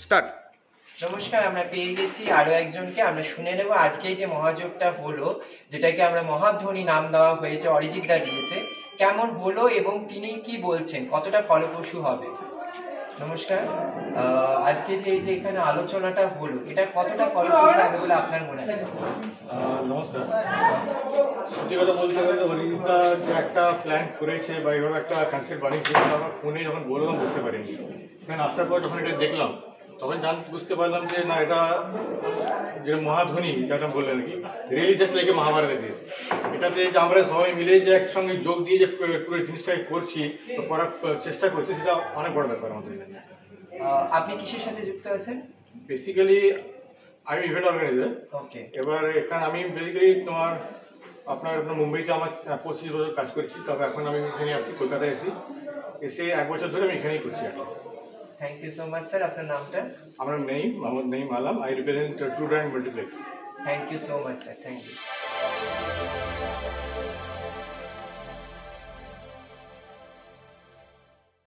Start. নমস্কার, আমরা পেয়ে গেছি আরো একজনকে। আমরা শুনে নেব আজকে যে মহাযজ্ঞটা হলো, যেটাকে আমরা মহাধ্বনি নাম দেওয়া হয়েছে, অরিজিৎ দা দিয়েছে, কেমন হলো এবং তিনি কি বলছেন, কতটা ফলপ্রসূ হবে। নমস্কার। আজকে যে এখানে আলোচনাটা হলো, এটা কতটা ফলপ্রসূ হবে বলে আপনার মনে হয়? নমস্কার। সত্যি কথা বলতে গেলে অরিজিৎদা যে একটা প্ল্যান করেছে বা এইভাবে একটা কনসেপ্ট বানিয়েছে সেটা আমার ফোনে যখন বললাম বুঝতে পারিনি। এখানে আসার পর যখন এটা দেখলাম তখন বুঝতে পারলাম যে না, এটা যে মহাধ্বনি যেটা বললেন আর কি, রিয়েলি জাস্ট লাইক মহাভারতের দেশ। এটাতে যে আমরা সবাই মিলে যে একসঙ্গে যোগ দিয়ে যে পুরো জিনিসটাকে করছি বা করার চেষ্টা করছি, সেটা অনেক বড় ব্যাপার আমাদের এখানে। আপনি কিসের সাথে যুক্ত আছেন? বেসিক্যালি আমি ইভেন্ট অর্গানাইজার। ওকে। এবার এখানে আমি বেসিক্যালি আপনার মুম্বাইতে আমার 25 বছর কাজ করছি, তবে এখন আমি এখানে আসছি, কলকাতায় এসে 1 বছর ধরে আমি এখানেই করছি এখন। Thank you so much sir. আপনার নামটা? আমার name Mohammad Naeem Alam. I represent Trudant multiplex. Thank you so much sir. Thank you.